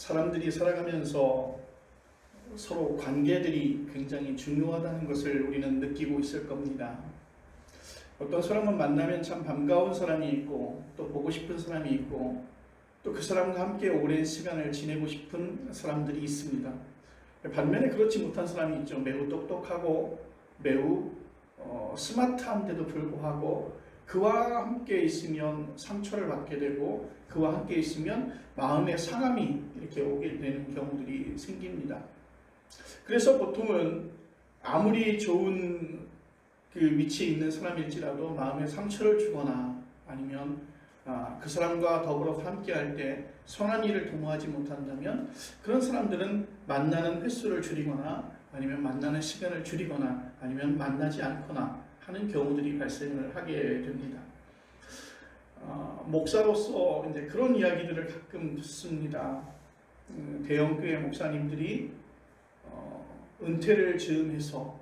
사람들이 살아가면서 서로 관계들이 굉장히 중요하다는 것을 우리는 느끼고 있을 겁니다. 어떤 사람은 만나면 참 반가운 사람이 있고 또 보고 싶은 사람이 있고 또 그 사람과 함께 오랜 시간을 지내고 싶은 사람들이 있습니다. 반면에 그렇지 못한 사람이 있죠. 매우 똑똑하고 매우 스마트한데도 불구하고 그와 함께 있으면 상처를 받게 되고 그와 함께 있으면 마음의 상함이 이렇게 오게 되는 경우들이 생깁니다. 그래서 보통은 아무리 좋은 그 위치에 있는 사람일지라도 마음에 상처를 주거나 아니면 그 사람과 더불어 함께 할 때 선한 일을 도모하지 못한다면 그런 사람들은 만나는 횟수를 줄이거나 아니면 만나는 시간을 줄이거나 아니면 만나지 않거나 하는 경우들이 발생을 하게 됩니다. 목사로서 이제 그런 이야기들을 가끔 듣습니다. 대형교회 목사님들이 은퇴를 즈음해서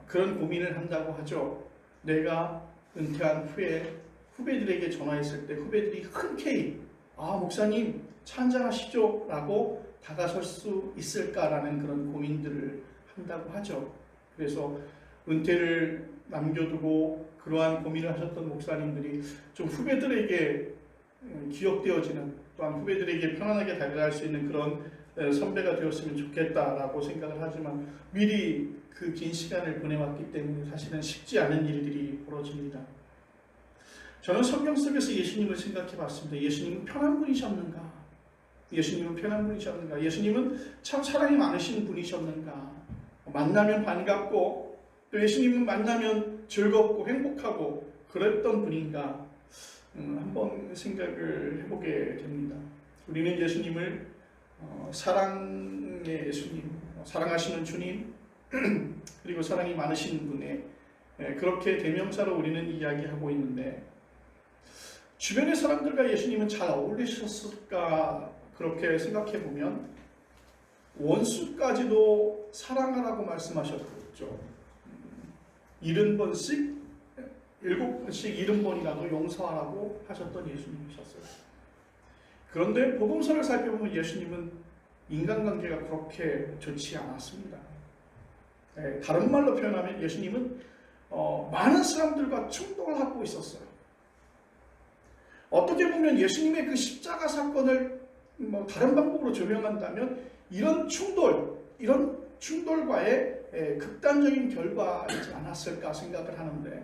그런 고민을 한다고 하죠. 내가 은퇴한 후에 후배들에게 전화했을 때 후배들이 흔쾌히 목사님 차 한잔하시죠 라고 다가설 수 있을까라는 그런 고민들을 한다고 하죠. 그래서 은퇴를 남겨두고 그러한 고민을 하셨던 목사님들이 좀 후배들에게 기억되어지는 또한 후배들에게 편안하게 다가갈 수 있는 그런 선배가 되었으면 좋겠다라고 생각을 하지만 미리 그 긴 시간을 보내왔기 때문에 사실은 쉽지 않은 일들이 벌어집니다. 저는 성경 속에서 예수님을 생각해 봤습니다. 예수님은 편한 분이셨는가? 예수님은 편한 분이셨는가? 예수님은 참 사랑이 많으신 분이셨는가? 만나면 반갑고 또 예수님은 만나면 즐겁고 행복하고 그랬던 분인가? 한번 생각을 해보게 됩니다. 우리는 예수님을 사랑의 예수님, 사랑하시는 주님, 그리고 사랑이 많으신 분의 그렇게 대명사로 우리는 이야기하고 있는데 주변의 사람들과 예수님은 잘 어울리셨을까 그렇게 생각해 보면 원수까지도 사랑하라고 말씀하셨죠. 70번씩 7번씩 70번이라도 용서하라고 하셨던 예수님이셨어요. 그런데 복음서를 살펴보면 예수님은 인간관계가 그렇게 좋지 않았습니다. 다른 말로 표현하면 예수님은 많은 사람들과 충돌을 하고 있었어요. 어떻게 보면 예수님의 그 십자가 사건을 다른 방법으로 조명한다면 이런 충돌과의 극단적인 결과이지 않았을까 생각을 하는데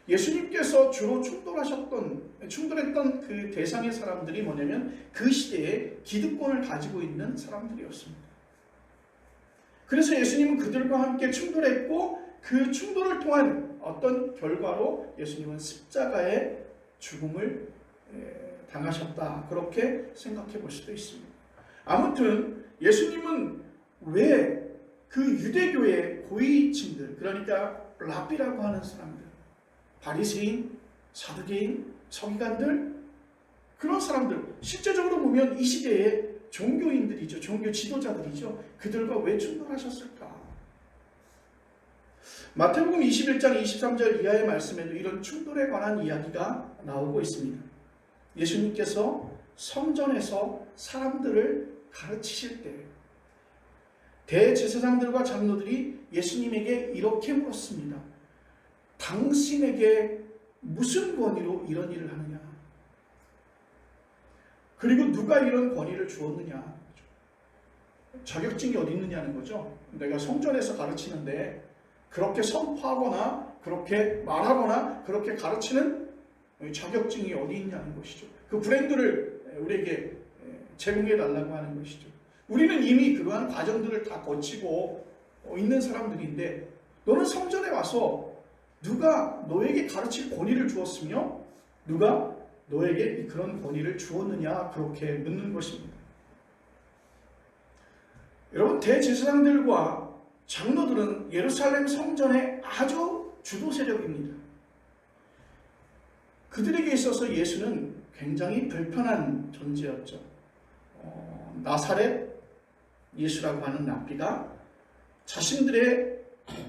예수님께서 주로 충돌했던 그 대상의 사람들이 뭐냐면 그 시대에 기득권을 가지고 있는 사람들이었습니다. 그래서 예수님은 그들과 함께 충돌했고 그 충돌을 통한 어떤 결과로 예수님은 십자가의 죽음을 당하셨다. 그렇게 생각해 볼 수도 있습니다. 아무튼 예수님은 왜 그 유대교의 고위층들, 그러니까 랍비라고 하는 사람들, 바리새인, 사두개인, 서기관들, 그런 사람들, 실제적으로 보면 이 시대의 종교인들이죠. 종교 지도자들이죠. 그들과 왜 충돌하셨을까? 마태복음 21장 23절 이하의 말씀에도 이런 충돌에 관한 이야기가 나오고 있습니다. 예수님께서 성전에서 사람들을 가르치실 때 대제사장들과 장로들이 예수님에게 이렇게 물었습니다. 당신에게 무슨 권위로 이런 일을 하느냐? 그리고 누가 이런 권위를 주었느냐? 자격증이 어디 있느냐는 거죠. 내가 성전에서 가르치는데 그렇게 선포하거나 그렇게 말하거나 그렇게 가르치는 자격증이 어디 있냐는 것이죠. 그 브랜드를 우리에게 제공해 달라고 하는 것이죠. 우리는 이미 그러한 과정들을 다 거치고 있는 사람들인데 너는 성전에 와서 누가 너에게 가르칠 권위를 주었으며 누가 너에게 그런 권위를 주었느냐 그렇게 묻는 것입니다. 여러분 대제사장들과 장로들은 예루살렘 성전의 아주 주도 세력입니다. 그들에게 있어서 예수는 굉장히 불편한 존재였죠. 나사렛 예수라고 하는 랍비가 자신들의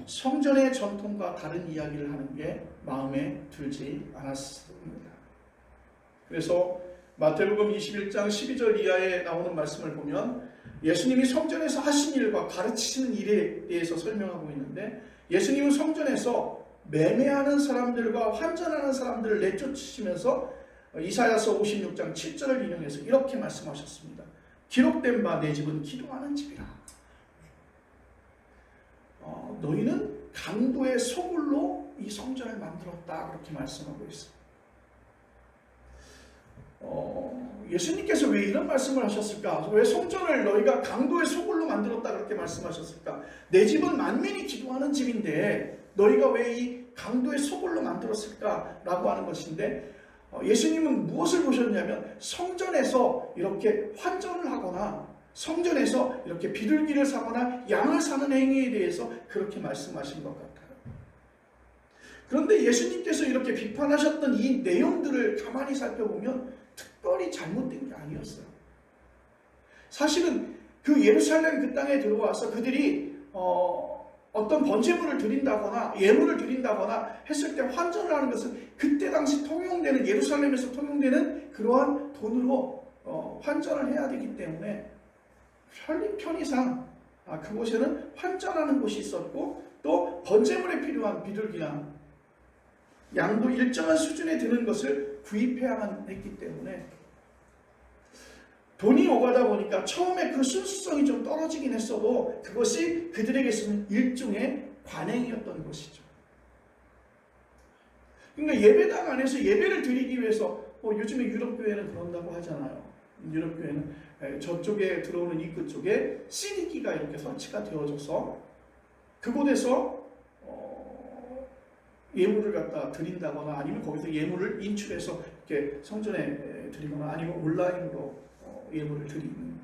성전의 전통과 다른 이야기를 하는 게 마음에 들지 않았습니다. 그래서 마태복음 21장 12절 이하에 나오는 말씀을 보면 예수님이 성전에서 하신 일과 가르치시는 일에 대해서 설명하고 있는데, 예수님은 성전에서 매매하는 사람들과 환전하는 사람들을 내쫓으시면서 이사야서 56장 7절을 인용해서 이렇게 말씀하셨습니다. 기록된 바 내 집은 기도하는 집이라. 너희는 강도의 소굴로 이 성전을 만들었다, 그렇게 말씀하고 있습니다. 예수님께서 왜 이런 말씀을 하셨을까? 왜 성전을 너희가 강도의 소굴로 만들었다, 그렇게 말씀하셨을까? 내 집은 만민이 기도하는 집인데 너희가 왜 이 강도의 소굴로 만들었을까? 라고 하는 것인데, 예수님은 무엇을 보셨냐면 성전에서 이렇게 환전을 하거나 성전에서 이렇게 비둘기를 사거나 양을 사는 행위에 대해서 그렇게 말씀하신 것 같아요. 그런데 예수님께서 이렇게 비판하셨던 이 내용들을 가만히 살펴보면 특별히 잘못된 게 아니었어요. 사실은 그 예루살렘 그 땅에 들어와서 그들이 어떤 번제물을 드린다거나 예물을 드린다거나 했을 때 환전을 하는 것은 그때 당시 통용되는, 예루살렘에서 통용되는 그러한 돈으로 환전을 해야 되기 때문에 편의상 그곳에는 환전하는 곳이 있었고, 또 번제물에 필요한 비둘기나 양도 일정한 수준에 드는 것을 구입해야만 했기 때문에 돈이 오가다 보니까 처음에 그 순수성이 좀 떨어지긴 했어도 그것이 그들에게서는 일종의 관행이었던 것이죠. 그러니까 예배당 안에서 예배를 드리기 위해서 요즘에 유럽교회는 그런다고 하잖아요. 유럽교회는 저쪽에 들어오는 입구 쪽에 CD기가 이렇게 설치가 되어져서 그곳에서 예물을 갖다 드린다거나 아니면 거기서 예물을 인출해서 이렇게 성전에 드리거나 아니면 온라인으로 예물을 드리는.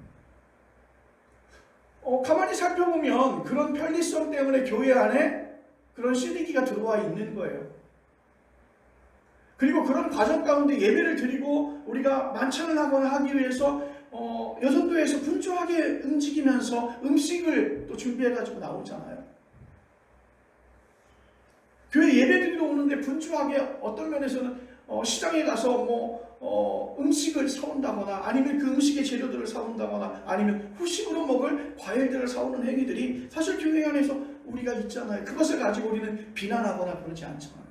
가만히 살펴보면 그런 편리성 때문에 교회 안에 그런 CD기가 들어와 있는 거예요. 그리고 그런 과정 가운데 예배를 드리고 우리가 만찬을 하거나 하기 위해서 여전도에서 분주하게 움직이면서 음식을 또 준비해가지고 나오잖아요. 교회 예배 드리러 오는데 분주하게 어떤 면에서는 시장에 가서 음식을 사온다거나 아니면 그 음식의 재료들을 사온다거나 아니면 후식으로 먹을 과일들을 사오는 행위들이 사실 교회 안에서 우리가 있잖아요. 그것을 가지고 우리는 비난하거나 그러지 않잖아요.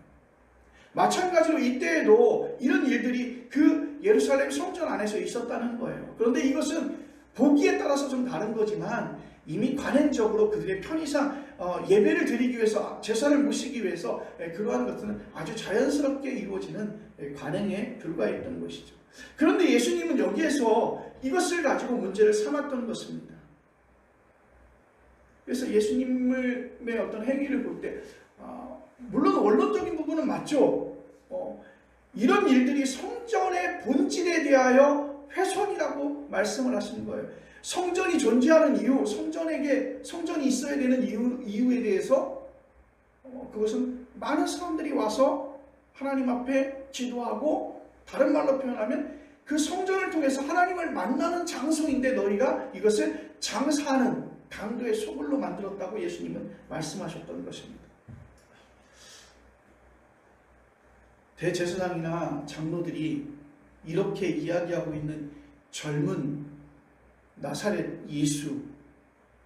마찬가지로 이때에도 이런 일들이 그 예루살렘 성전 안에서 있었다는 거예요. 그런데 이것은 보기에 따라서 좀 다른 거지만 이미 관행적으로 그들의 편의상 예배를 드리기 위해서, 제사를 모시기 위해서 그러한 것들은 아주 자연스럽게 이루어지는 관행에 불과했던 것이죠. 그런데 예수님은 여기에서 이것을 가지고 문제를 삼았던 것입니다. 그래서 예수님의 어떤 행위를 볼 때 물론 원론적인 부분은 맞죠. 이런 일들이 성전의 본질에 대하여 훼손이라고 말씀을 하시는 거예요. 성전이 존재하는 이유, 성전이 있어야 되는 이유에 대해서 그것은 많은 사람들이 와서 하나님 앞에 기도하고, 다른 말로 표현하면 그 성전을 통해서 하나님을 만나는 장소인데 너희가 이것을 장사하는 강도의 소굴로 만들었다고 예수님은 말씀하셨던 것입니다. 대제사장이나 장로들이 이렇게 이야기하고 있는 젊은 나사렛 예수,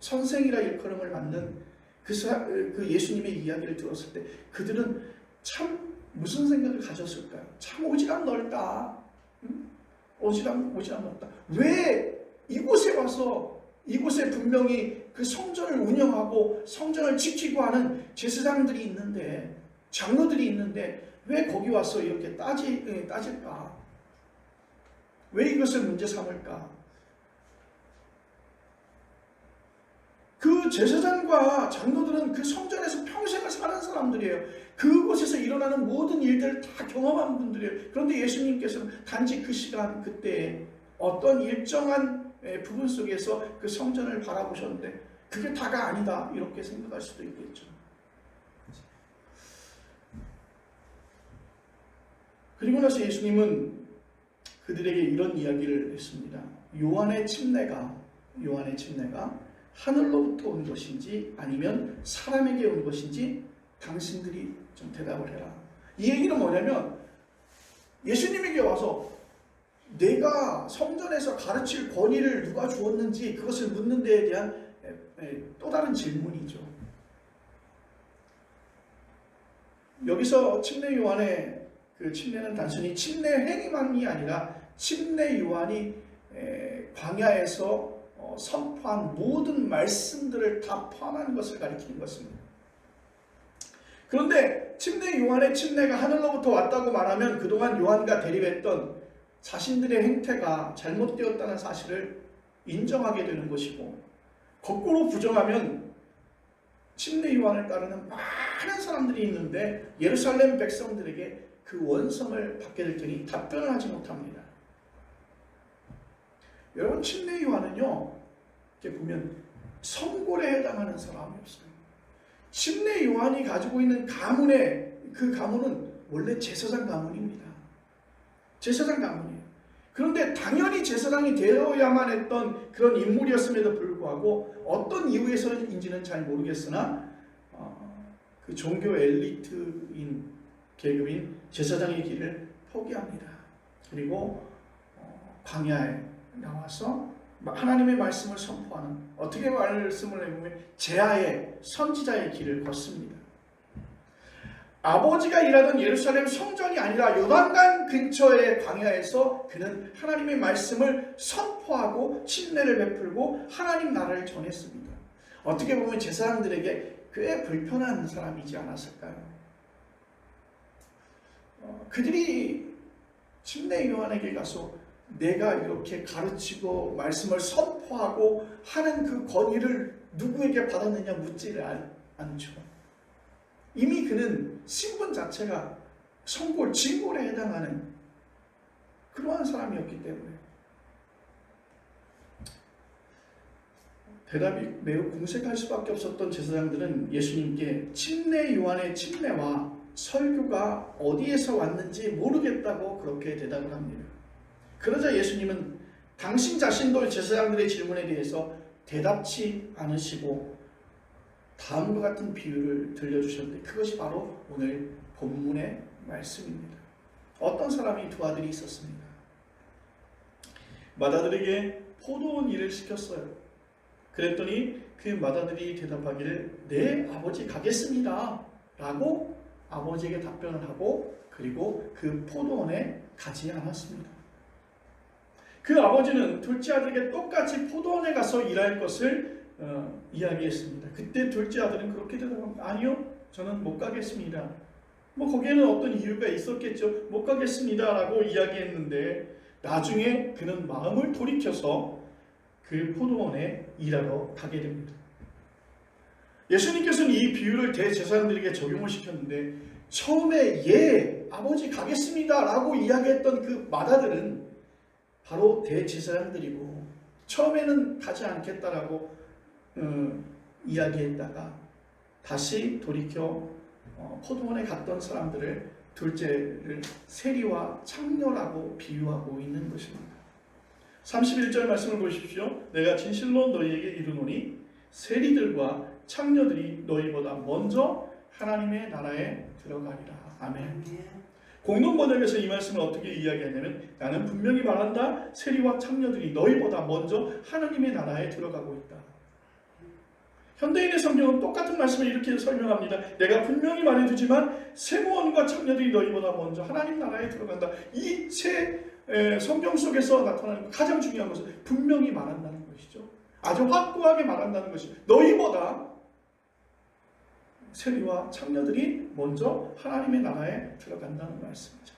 선생이라 일컬음을 받는 그 예수님의 이야기를 들었을 때 그들은 참 무슨 생각을 가졌을까요? 참 오지랖 넓다. 오지랖 넓다. 왜 이곳에 와서, 이곳에 분명히 그 성전을 운영하고 성전을 지키고 하는 제사장들이 있는데, 장로들이 있는데 왜 거기 와서 이렇게 따질까? 왜 이것을 문제 삼을까? 그 제사장과 장로들은 그 성전에서 평생을 사는 사람들이에요. 그곳에서 일어나는 모든 일들을 다 경험한 분들이에요. 그런데 예수님께서는 단지 그 시간, 그때 어떤 일정한 부분 속에서 그 성전을 바라보셨는데 그게 다가 아니다, 이렇게 생각할 수도 있겠죠. 그리고 나서 예수님은 그들에게 이런 이야기를 했습니다. 요한의 침례가 하늘로부터 온 것인지 아니면 사람에게 온 것인지 당신들이 좀 대답을 해라. 이 얘기는 뭐냐면 예수님에게 와서 내가 성전에서 가르칠 권위를 누가 주었는지 그것을 묻는 데에 대한 또 다른 질문이죠. 여기서 침례 요한의 그 침례는 단순히 침례 행위만이 아니라 침례 요한이 광야에서 선포한 모든 말씀들을 다 포함한 것을 가리키는 것입니다. 그런데 침례 요한의 침례가 하늘로부터 왔다고 말하면 그동안 요한과 대립했던 자신들의 행태가 잘못되었다는 사실을 인정하게 되는 것이고, 거꾸로 부정하면 침례 요한을 따르는 많은 사람들이 있는데 예루살렘 백성들에게 그 원성을 받게 될 테니 답변을 하지 못합니다. 여러분, 침례 요한은요, 이렇게 보면 성골에 해당하는 사람이었어요. 침례 요한이 가지고 있는 그 가문은 원래 제사장 가문입니다. 제사장 가문이에요. 그런데 당연히 제사장이 되어야만 했던 그런 인물이었음에도 불구하고 어떤 이유에서인지는 잘 모르겠으나 그 종교 엘리트인 계급인 제사장의 길을 포기합니다. 그리고 광야에 나와서 하나님의 말씀을 선포하는, 어떻게 말씀을 해보면 제아의 선지자의 길을 걷습니다. 아버지가 일하던 예루살렘 성전이 아니라 요단강 근처의 광야에서 그는 하나님의 말씀을 선포하고 침례를 베풀고 하나님 나라를 전했습니다. 어떻게 보면 제사장들에게 꽤 불편한 사람이지 않았을까요? 그들이 침례 요한에게 가서 내가 이렇게 가르치고 말씀을 선포하고 하는 그 권위를 누구에게 받았느냐 묻지를 않죠. 이미 그는 신분 자체가 성골, 진골에 해당하는 그러한 사람이었기 때문에 대답이 매우 궁색할 수밖에 없었던 제사장들은 예수님께 침례 요한의 침례와 설교가 어디에서 왔는지 모르겠다고 그렇게 대답을 합니다. 그러자 예수님은 당신 자신도 제사장들의 질문에 대해서 대답치 않으시고 다음과 같은 비유를 들려주셨는데 그것이 바로 오늘 본문의 말씀입니다. 어떤 사람이 두 아들이 있었습니다. 맏아들에게 포도원 일을 시켰어요. 그랬더니 그 맏아들이 대답하기를 네 아버지 가겠습니다 라고 아버지에게 답변을 하고 그리고 그 포도원에 가지 않았습니다. 그 아버지는 둘째 아들에게 똑같이 포도원에 가서 일할 것을 이야기했습니다. 그때 둘째 아들은 그렇게 대답합니다. 아니요, 저는 못 가겠습니다. 거기에는 어떤 이유가 있었겠죠. 못 가겠습니다 라고 이야기했는데 나중에 그는 마음을 돌이켜서 그 포도원에 일하러 가게 됩니다. 예수님께서는 이 비유를 대제사장들에게 적용을 시켰는데 처음에 예, 아버지 가겠습니다 라고 이야기했던 그 맏아들은 바로 대제사장들이고 처음에는 가지 않겠다라고 이야기했다가 다시 돌이켜 포도원에 갔던 사람들을 둘째를 세리와 창녀라고 비유하고 있는 것입니다. 31절 말씀을 보십시오. 내가 진실로 너희에게 이르노니 세리들과 창녀들이 너희보다 먼저 하나님의 나라에 들어가리라. 아멘. 공동 번역에서 이 말씀을 어떻게 이야기하냐면 나는 분명히 말한다. 세리와 창녀들이 너희보다 먼저 하나님의 나라에 들어가고 있다. 현대인의 성경은 똑같은 말씀을 이렇게 설명합니다. 내가 분명히 말해두지만 세무원과 창녀들이 너희보다 먼저 하나님 나라에 들어간다. 이 세 성경 속에서 나타나는 가장 중요한 것은 분명히 말한다는 것이죠. 아주 확고하게 말한다는 것이죠. 너희보다 세리와 창녀들이 먼저 하나님의 나라에 들어간다는 말씀이죠.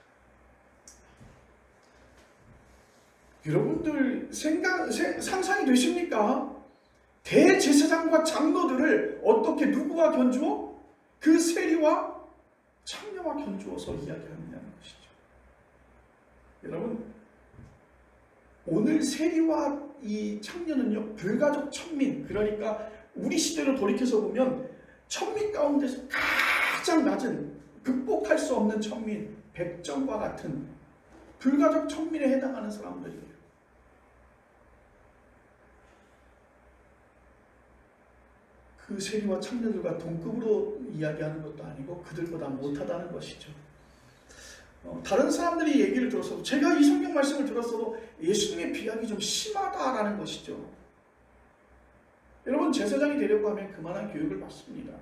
여러분들 상상이 되십니까? 대제사장과 장로들을 어떻게 누구와 견주어? 그 세리와 창녀와 견주어서 이야기하느냐는 것이죠. 여러분, 오늘 세리와 이 창녀는요, 불가족 천민, 그러니까 우리 시대로 돌이켜서 보면 천민 가운데서 가장 낮은, 극복할 수 없는 천민, 백정과 같은 불가족 천민에 해당하는 사람들이에요. 그 세리와 창녀들과 동급으로 이야기하는 것도 아니고 그들보다 못하다는 것이죠. 다른 사람들이 얘기를 들었어도, 제가 이 성경 말씀을 들었어도 예수님의 비약이 좀 심하다라는 것이죠. 여러분, 제사장이 되려고 하면 그만한 교육을 받습니다.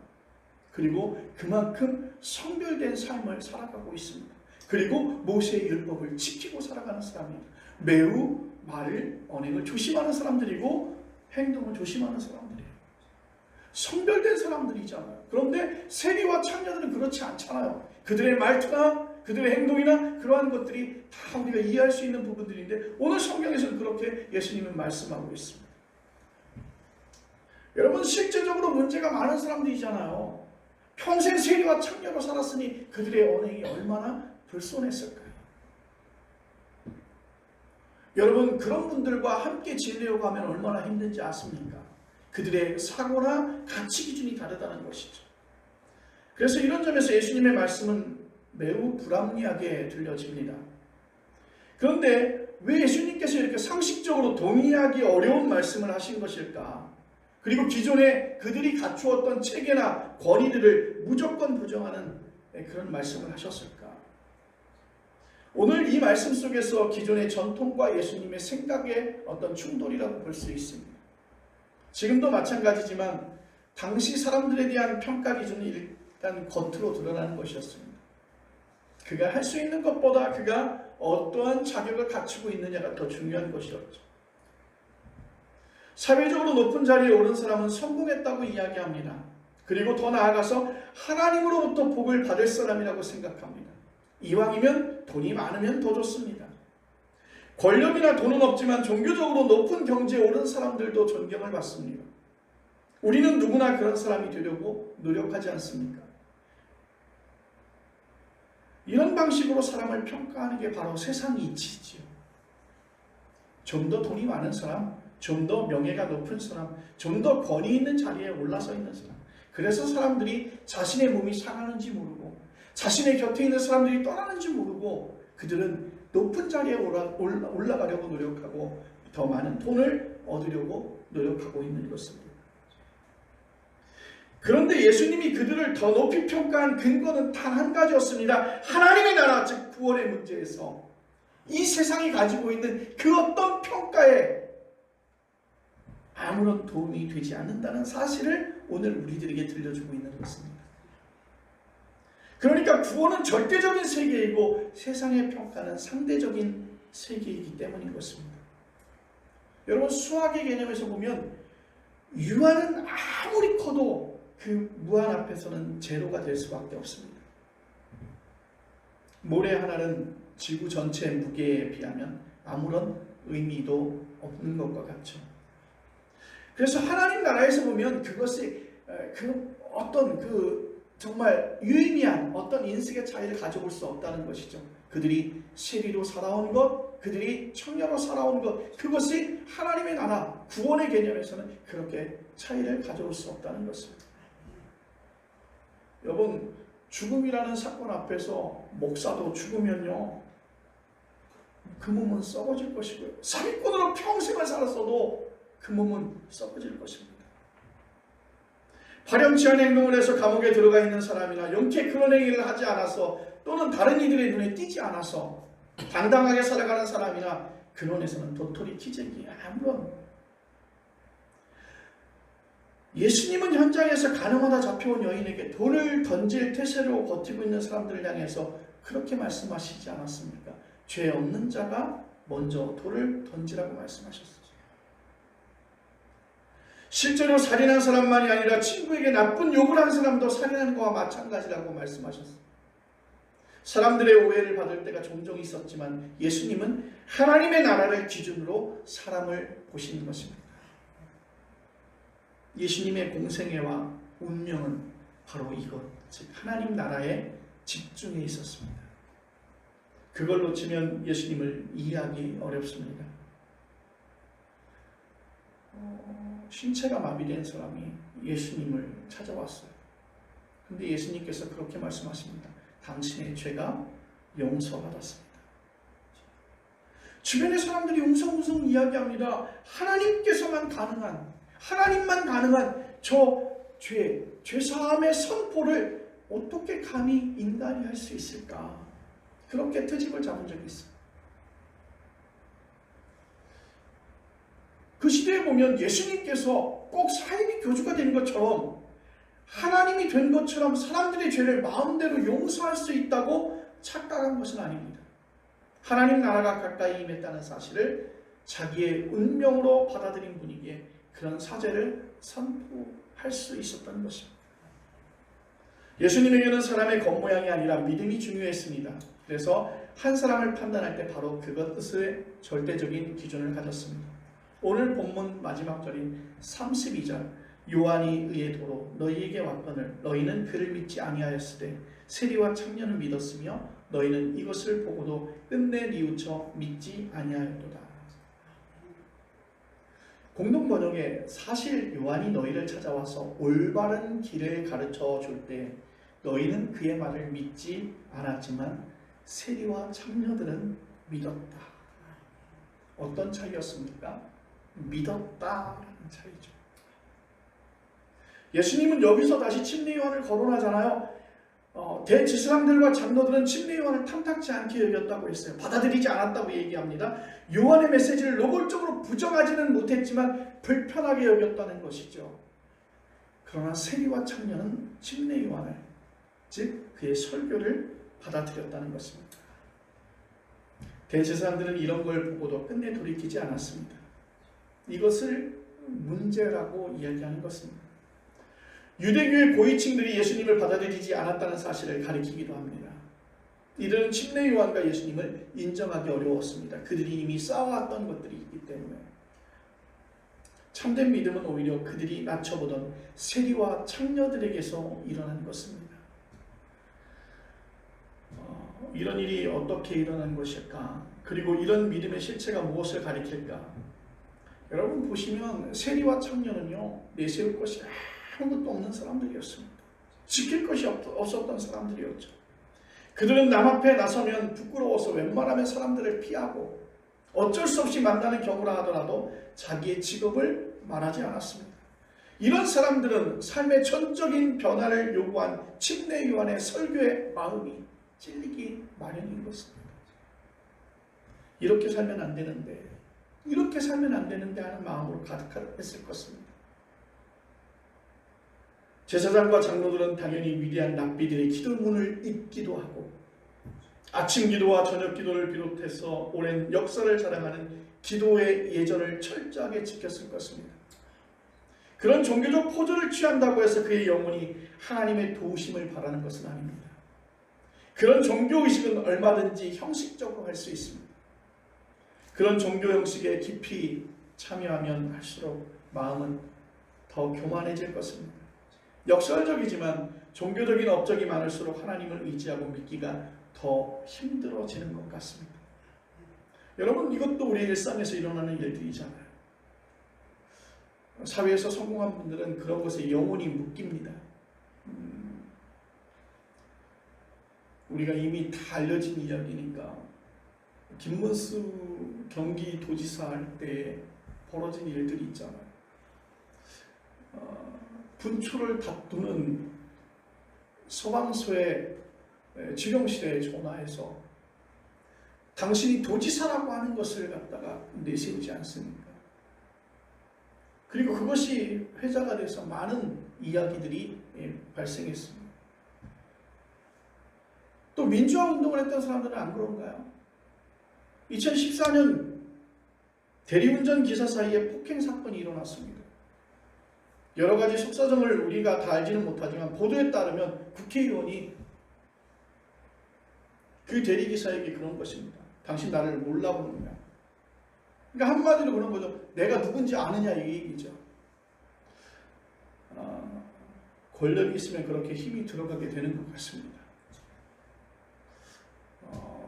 그리고 그만큼 성별된 삶을 살아가고 있습니다. 그리고 모세의 율법을 지키고 살아가는 사람입니다. 매우 말을, 언행을 조심하는 사람들이고 행동을 조심하는 사람들이에요. 성별된 사람들이잖아요. 그런데 세리와 창녀들은 그렇지 않잖아요. 그들의 말투나 그들의 행동이나 그러한 것들이 다 우리가 이해할 수 있는 부분들인데, 오늘 성경에서는 그렇게 예수님은 말씀하고 있습니다. 여러분, 실제적으로 문제가 많은 사람들이잖아요. 평생 세리와 창녀로 살았으니 그들의 언행이 얼마나 불손했을까요? 여러분, 그런 분들과 함께 지내려고 하면 얼마나 힘든지 아십니까? 그들의 사고나 가치 기준이 다르다는 것이죠. 그래서 이런 점에서 예수님의 말씀은 매우 불합리하게 들려집니다. 그런데 왜 예수님께서 이렇게 상식적으로 동의하기 어려운 말씀을 하신 것일까? 그리고 기존에 그들이 갖추었던 체계나 권위들을 무조건 부정하는 그런 말씀을 하셨을까? 오늘 이 말씀 속에서 기존의 전통과 예수님의 생각의 어떤 충돌이라고 볼 수 있습니다. 지금도 마찬가지지만 당시 사람들에 대한 평가 기준이 일단 겉으로 드러나는 것이었습니다. 그가 할 수 있는 것보다 그가 어떠한 자격을 갖추고 있느냐가 더 중요한 것이었죠. 사회적으로 높은 자리에 오른 사람은 성공했다고 이야기합니다. 그리고 더 나아가서 하나님으로부터 복을 받을 사람이라고 생각합니다. 이왕이면 돈이 많으면 더 좋습니다. 권력이나 돈은 없지만 종교적으로 높은 경지에 오른 사람들도 존경을 받습니다. 우리는 누구나 그런 사람이 되려고 노력하지 않습니까? 이런 방식으로 사람을 평가하는 게 바로 세상 이치지요. 좀 더 돈이 많은 사람, 좀 더 명예가 높은 사람, 좀 더 권위 있는 자리에 올라서 있는 사람. 그래서 사람들이 자신의 몸이 상하는지 모르고, 자신의 곁에 있는 사람들이 떠나는지 모르고, 그들은 높은 자리에 올라가려고 노력하고 더 많은 돈을 얻으려고 노력하고 있는 것입니다. 그런데 예수님이 그들을 더 높이 평가한 근거는 단 한 가지였습니다. 하나님의 나라, 즉 구원의 문제에서 이 세상이 가지고 있는 그 어떤 평가에 아무런 도움이 되지 않는다는 사실을 오늘 우리들에게 들려주고 있는 것입니다. 그러니까 구원은 절대적인 세계이고 세상의 평가는 상대적인 세계이기 때문인 것입니다. 여러분, 수학의 개념에서 보면 유한은 아무리 커도 그 무한 앞에서는 제로가 될 수밖에 없습니다. 모래 하나는 지구 전체 무게에 비하면 아무런 의미도 없는 것과 같죠. 그래서 하나님 나라에서 보면 그것이 정말 유의미한 어떤 인식의 차이를 가져볼 수 없다는 것이죠. 그들이 세리로 살아온 것, 그들이 청녀로 살아온 것, 그것이 하나님의 나라, 구원의 개념에서는 그렇게 차이를 가져올 수 없다는 것입니다. 여러분, 죽음이라는 사건 앞에서 목사도 죽으면요, 그 몸은 썩어질 것이고요. 사기꾼으로 평생을 살았어도 그 몸은 썩어질 것입니다. 파렴치 않은 행동을 해서 감옥에 들어가 있는 사람이나 영케 그런 행위를 하지 않아서 또는 다른 이들의 눈에 띄지 않아서 당당하게 살아가는 사람이나 근원에서는 도토리 키재기 아무런. 예수님은 현장에서 가늠하다 잡혀온 여인에게 돌을 던질 태세로 버티고 있는 사람들을 향해서 그렇게 말씀하시지 않았습니까? 죄 없는 자가 먼저 돌을 던지라고 말씀하셨어요. 실제로 살인한 사람만이 아니라 친구에게 나쁜 욕을 한 사람도 살인한 것과 마찬가지라고 말씀하셨어요. 사람들의 오해를 받을 때가 종종 있었지만 예수님은 하나님의 나라를 기준으로 사람을 보시는 것입니다. 예수님의 공생애와 운명은 바로 이것, 즉 하나님 나라에 집중해 있었습니다. 그걸 놓치면 예수님을 이해하기 어렵습니다. 신체가 마비된 사람이 예수님을 찾아왔어요. 그런데 예수님께서 그렇게 말씀하십니다. 당신의 죄가 용서받았습니다. 주변의 사람들이 웅성웅성 이야기합니다. 하나님께서만 가능한, 하나님만 가능한 저 죄사함의 선포를 어떻게 감히 인간이 할 수 있을까? 그렇게 트집을 잡은 적이 있어요. 그 시대에 보면 예수님께서 꼭 사이비 교주가 된 것처럼 하나님이 된 것처럼 사람들의 죄를 마음대로 용서할 수 있다고 착각한 것은 아닙니다. 하나님 나라가 가까이 임했다는 사실을 자기의 운명으로 받아들인 분에게 그런 사죄를 선포할 수 있었던 것입니다. 예수님에게는 사람의 겉모양이 아니라 믿음이 중요했습니다. 그래서 한 사람을 판단할 때 바로 그것의 절대적인 기준을 가졌습니다. 오늘 본문 마지막 절인 32절, 요한이 의의 도로 너희에게 왔거늘 너희는 그를 믿지 아니하였으되 세리와 청년을 믿었으며 너희는 이것을 보고도 끝내 뉘우쳐 믿지 아니하였도다. 공동 번역에 사실 요한이 너희를 찾아와서 올바른 길을 가르쳐 줄 때 너희는 그의 말을 믿지 않았지만 세리와 청년들은 믿었다. 어떤 차이였습니까? 믿었다라는 차이죠. 예수님은 여기서 다시 침례 요한을 거론하잖아요. 대지사장들과 장로들은 침례 요한을 탐탁지 않게 여겼다고 했어요. 받아들이지 않았다고 얘기합니다. 요한의 메시지를 노골적으로 부정하지는 못했지만 불편하게 여겼다는 것이죠. 그러나 세리와 청년은 침례 요한을, 즉 그의 설교를 받아들였다는 것입니다. 대제사장들은 이런 걸 보고도 끝내 돌이키지 않았습니다. 이것을 문제라고 이야기하는 것입니다. 유대교의 고위층들이 예수님을 받아들이지 않았다는 사실을 가리키기도 합니다. 이들은 침례 요한과 예수님을 인정하기 어려웠습니다. 그들이 이미 쌓아왔던 것들이 있기 때문에. 참된 믿음은 오히려 그들이 낮춰보던 세리와 창녀들에게서 일어난 것입니다. 이런 일이 어떻게 일어난 것일까? 그리고 이런 믿음의 실체가 무엇을 가리킬까? 여러분 보시면 세리와 청년은요, 내세울 것이 아무것도 없는 사람들이었습니다. 지킬 것이 없었던 사람들이었죠. 그들은 남 앞에 나서면 부끄러워서 웬만하면 사람들을 피하고 어쩔 수 없이 만나는 경우라 하더라도 자기의 직업을 말하지 않았습니다. 이런 사람들은 삶의 전적인 변화를 요구한 침례 요한의 설교의 마음이 찔리기 마련인 것입니다. 이렇게 살면 안 되는데, 이렇게 살면 안 되는데 하는 마음으로 가득했을 것입니다. 제사장과 장로들은 당연히 위대한 랍비들의 기도문을 읽기도 하고 아침 기도와 저녁 기도를 비롯해서 오랜 역사를 자랑하는 기도의 예절을 철저하게 지켰을 것입니다. 그런 종교적 포즈를 취한다고 해서 그의 영혼이 하나님의 도우심을 바라는 것은 아닙니다. 그런 종교의식은 얼마든지 형식적으로 할 수 있습니다. 그런 종교 형식에 깊이 참여하면 할수록 마음은 더 교만해질 것입니다. 역설적이지만 종교적인 업적이 많을수록 하나님을 의지하고 믿기가 더 힘들어지는 것 같습니다. 여러분, 이것도 우리 일상에서 일어나는 일들이잖아요. 사회에서 성공한 분들은 그런 것에 영혼이 묶입니다. 우리가 이미 다 알려진 이야기니까 김문수 경기도지사 할 때 벌어진 일들이 있잖아요. 분초를 다투는 소방서의 지령실에 전화해서 당신이 도지사라고 하는 것을 갖다가 내세우지 않습니까? 그리고 그것이 회자가 돼서 많은 이야기들이 발생했습니다. 또 민주화 운동을 했던 사람들은 안 그런가요? 2014년 대리운전 기사 사이에 폭행 사건이 일어났습니다. 여러 가지 속사정을 우리가 다 알지는 못하지만 보도에 따르면 국회의원이 그 대리기사에게 그런 것입니다. 당신 나를 몰라보느냐. 그러니까 한마디로 그런 거죠. 내가 누군지 아느냐 이 얘기죠. 권력이 있으면 그렇게 힘이 들어가게 되는 것 같습니다.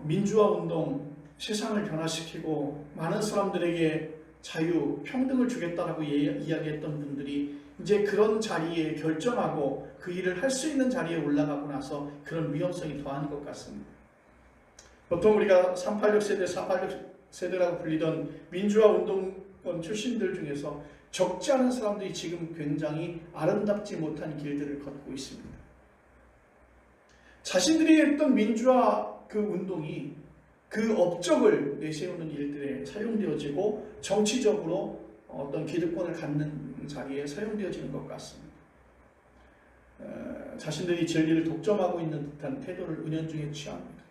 민주화 운동, 세상을 변화시키고 많은 사람들에게 자유, 평등을 주겠다라고 이야기했던 분들이 이제 그런 자리에 결정하고 그 일을 할 수 있는 자리에 올라가고 나서 그런 위험성이 더한 것 같습니다. 보통 우리가 386 세대, 486 세대라고 불리던 민주화 운동권 출신들 중에서 적지 않은 사람들이 지금 굉장히 아름답지 못한 길들을 걷고 있습니다. 자신들이 했던 민주화 그 운동이 그 업적을 내세우는 일들에 사용되어지고 정치적으로 어떤 기득권을 갖는 자리에 사용되어지는 것 같습니다. 자신들이 진리를 독점하고 있는 듯한 태도를 은연중에 취합니다.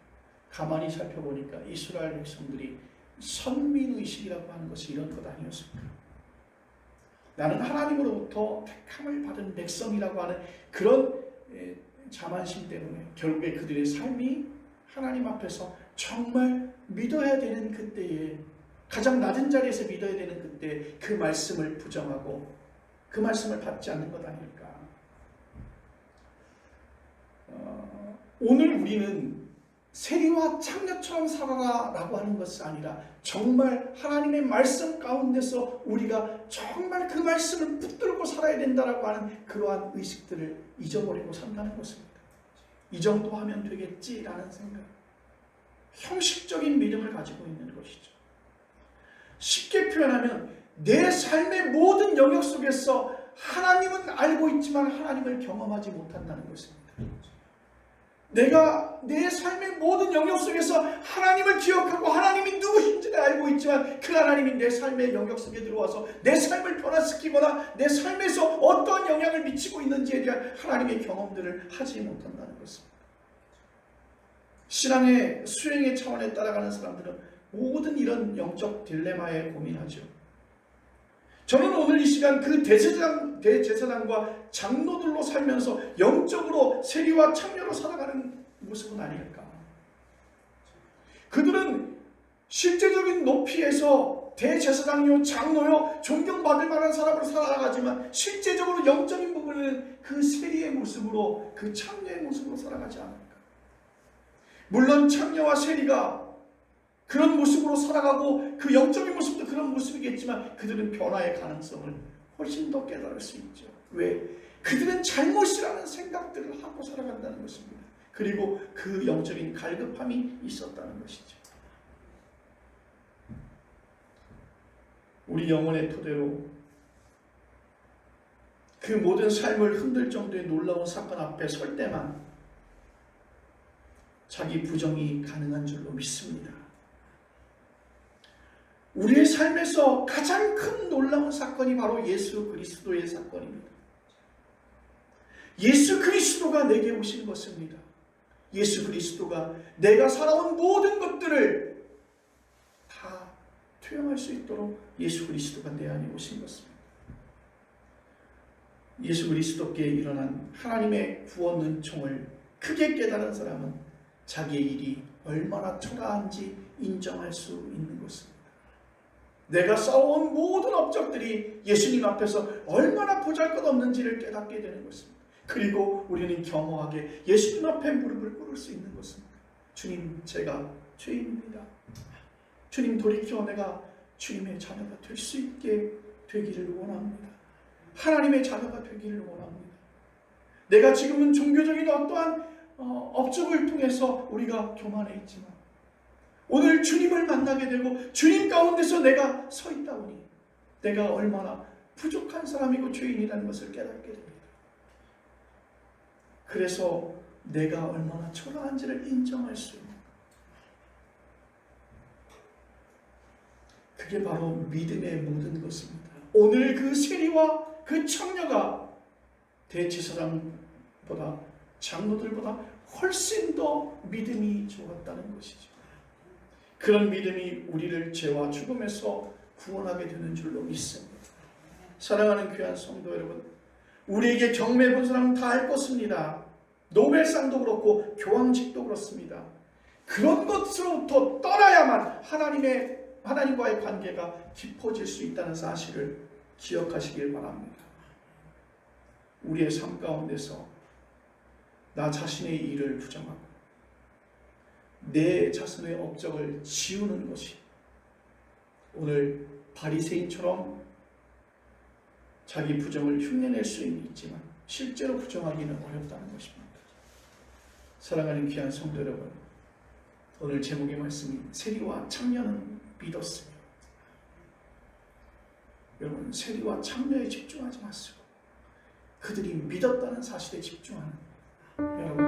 가만히 살펴보니까 이스라엘 백성들이 선민의식이라고 하는 것이 이런 것 아니었습니까? 나는 하나님으로부터 택함을 받은 백성이라고 하는 그런 자만심 때문에 결국에 그들의 삶이 하나님 앞에서 정말 믿어야 되는 그때에, 가장 낮은 자리에서 믿어야 되는 그때 그 말씀을 부정하고 그 말씀을 받지 않는 것 아닐까. 오늘 우리는 세리와 창녀처럼 살아라 라고 하는 것이 아니라 정말 하나님의 말씀 가운데서 우리가 정말 그 말씀을 붙들고 살아야 된다라고 하는 그러한 의식들을 잊어버리고 산다는 것입니다. 이 정도 하면 되겠지라는 생각, 형식적인 믿음을 가지고 있는 것이죠. 쉽게 표현하면 내 삶의 모든 영역 속에서 하나님은 알고 있지만 하나님을 경험하지 못한다는 것입니다. 내가 내 삶의 모든 영역 속에서 하나님을 기억하고 하나님이 누구신지를 알고 있지만 그 하나님이 내 삶의 영역 속에 들어와서 내 삶을 변화시키거나 내 삶에서 어떠한 영향을 미치고 있는지에 대한 하나님의 경험들을 하지 못한다는 것입니다. 신앙의 수행의 차원에 따라가는 사람들은 모든 이런 영적 딜레마에 고민하죠. 저는 오늘 이 시간 그 대제사장과 장로들로 살면서 영적으로 세리와 창녀로 살아가는 모습은 아닐까. 그들은 실제적인 높이에서 대제사장이요 장로요 존경받을 만한 사람으로 살아가지만 실제적으로 영적인 부분은 그 세리의 모습으로, 그 창녀의 모습으로 살아가지 않을까. 물론 창녀와 세리가 그런 모습으로 살아가고 그 영적인 모습도 그런 모습이겠지만 그들은 변화의 가능성을 훨씬 더 깨달을 수 있죠. 왜? 그들은 잘못이라는 생각들을 하고 살아간다는 것입니다. 그리고 그 영적인 갈급함이 있었다는 것이죠. 우리 영혼의 토대로 그 모든 삶을 흔들 정도의 놀라운 사건 앞에 설 때만 자기 부정이 가능한 줄로 믿습니다. 우리의 삶에서 가장 큰 놀라운 사건이 바로 예수 그리스도의 사건입니다. 예수 그리스도가 내게 오신 것입니다. 예수 그리스도가 내가 살아온 모든 것들을 다 투영할 수 있도록 예수 그리스도가 내 안에 오신 것입니다. 예수 그리스도께 일어난 하나님의 구원 은총을 크게 깨달은 사람은 자기의 일이 얼마나 초라한지 인정할 수 있는 것입니다. 내가 쌓아온 모든 업적들이 예수님 앞에서 얼마나 보잘것없는지를 깨닫게 되는 것입니다. 그리고 우리는 겸허하게 예수님 앞에 무릎을 꿇을 수 있는 것입니다. 주님, 제가 죄인입니다. 주님, 돌이켜 내가 주님의 자녀가 될 수 있게 되기를 원합니다. 하나님의 자녀가 되기를 원합니다. 내가 지금은 종교적인 어떠한 업적을 통해서 우리가 교만해 있지만 오늘 주님을 만나게 되고 주님 가운데서 내가 서 있다 보니 내가 얼마나 부족한 사람이고 죄인이라는 것을 깨닫게 됩니다. 그래서 내가 얼마나 초라한지를 인정할 수 있는, 그게 바로 믿음의 모든 것입니다. 오늘 그 세리와 그 청녀가 대제사장보다 장로들보다 훨씬 더 믿음이 좋았다는 것이죠. 그런 믿음이 우리를 죄와 죽음에서 구원하게 되는 줄로 믿습니다. 사랑하는 귀한 성도 여러분, 우리에게 경매 본 사람은 다 알 것입니다. 노벨상도 그렇고 교황직도 그렇습니다. 그런 것으로부터 떠나야만 하나님과의 관계가 깊어질 수 있다는 사실을 기억하시길 바랍니다. 우리의 삶 가운데서 나 자신의 일을 부정하고 내 자신의 업적을 지우는 것이 오늘 바리새인처럼 자기 부정을 흉내낼 수는 있지만 실제로 부정하기는 어렵다는 것입니다. 사랑하는 귀한 성도 여러분, 오늘 제목의 말씀이 세리와 창녀는 믿었으며, 여러분 세리와 창녀에 집중하지 마시고 그들이 믿었다는 사실에 집중하는 여러분